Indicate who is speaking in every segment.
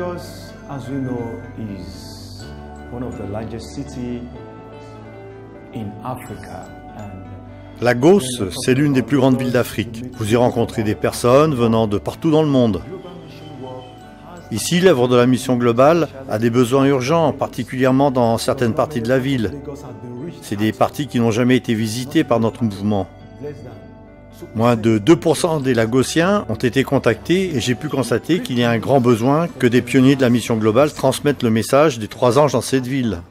Speaker 1: Lagos, as we know, is one of the largest cities in Africa.
Speaker 2: Lagos, c'est l'une des plus grandes villes d'Afrique. Vous y rencontrez des personnes venant de partout dans le monde. Ici, l'œuvre de la mission globale a des besoins urgents, particulièrement dans certaines parties de la ville. C'est des parties qui n'ont jamais été visitées par notre mouvement. Moins de 2% des Lagosiens ont été contactés et j'ai pu constater qu'il y a un grand besoin que des pionniers de la mission globale transmettent le message des 3 anges dans cette ville.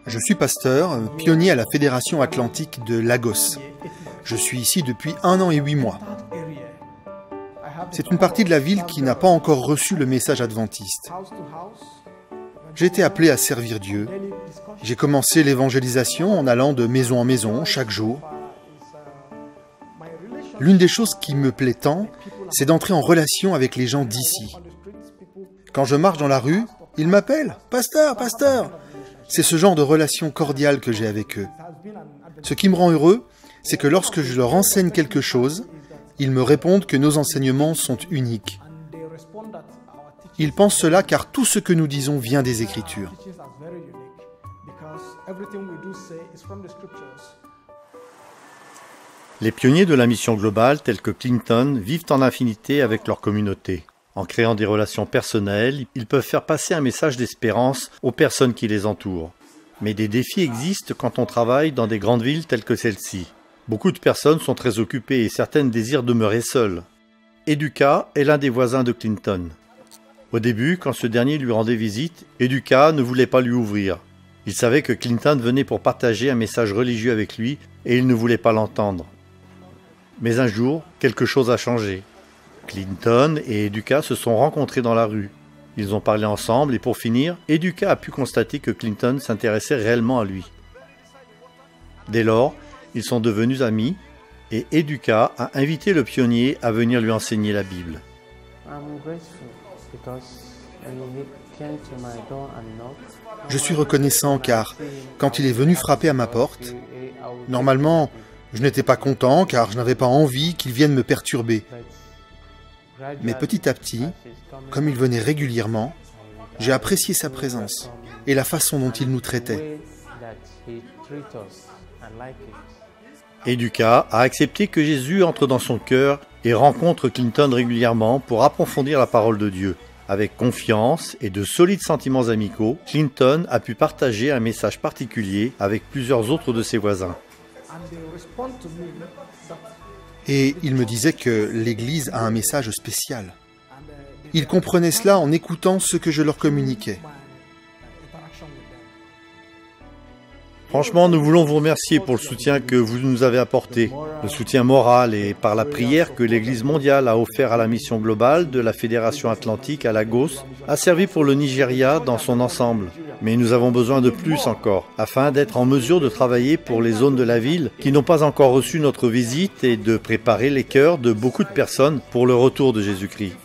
Speaker 3: Je suis pasteur, pionnier à la Fédération Atlantique de Lagos. Je suis ici depuis 1 an et 8 mois. C'est une partie de la ville qui n'a pas encore reçu le message adventiste. J'ai été appelé à servir Dieu. J'ai commencé l'évangélisation en allant de maison en maison, chaque jour. L'une des choses qui me plaît tant, c'est d'entrer en relation avec les gens d'ici. Quand je marche dans la rue, ils m'appellent « Pasteur, pasteur !» C'est ce genre de relation cordiale que j'ai avec eux. Ce qui me rend heureux, c'est que lorsque je leur enseigne quelque chose, ils me répondent que nos enseignements sont uniques. Ils pensent cela car tout ce que nous disons vient des Écritures.
Speaker 2: Les pionniers de la mission globale, tels que Clinton, vivent en infinité avec leur communauté. En créant des relations personnelles, ils peuvent faire passer un message d'espérance aux personnes qui les entourent. Mais des défis existent quand on travaille dans des grandes villes telles que celle-ci. Beaucoup de personnes sont très occupées et certaines désirent demeurer seules. Eduka est l'un des voisins de Clinton. Au début, quand ce dernier lui rendait visite, Eduka ne voulait pas lui ouvrir. Il savait que Clinton venait pour partager un message religieux avec lui et il ne voulait pas l'entendre. Mais un jour, quelque chose a changé. Clinton et Eduka se sont rencontrés dans la rue. Ils ont parlé ensemble et pour finir, Eduka a pu constater que Clinton s'intéressait réellement à lui. Dès lors, ils sont devenus amis et Eduka a invité le pionnier à venir lui enseigner la Bible.
Speaker 3: Je suis reconnaissant car quand il est venu frapper à ma porte, normalement, je n'étais pas content car je n'avais pas envie qu'il vienne me perturber. Mais petit à petit, comme il venait régulièrement, j'ai apprécié sa présence et la façon dont il nous traitait.
Speaker 2: Eduka a accepté que Jésus entre dans son cœur et rencontre Clinton régulièrement pour approfondir la parole de Dieu. Avec confiance et de solides sentiments amicaux, Clinton a pu partager un message particulier avec plusieurs autres de ses voisins.
Speaker 3: Et il me disait que l'Église a un message spécial. Ils comprenaient cela en écoutant ce que je leur communiquais.
Speaker 2: Franchement, nous voulons vous remercier pour le soutien que vous nous avez apporté, le soutien moral et par la prière que l'Église mondiale a offert à la mission globale de la Fédération Atlantique à Lagos, a servi pour le Nigeria dans son ensemble. Mais nous avons besoin de plus encore, afin d'être en mesure de travailler pour les zones de la ville qui n'ont pas encore reçu notre visite et de préparer les cœurs de beaucoup de personnes pour le retour de Jésus-Christ.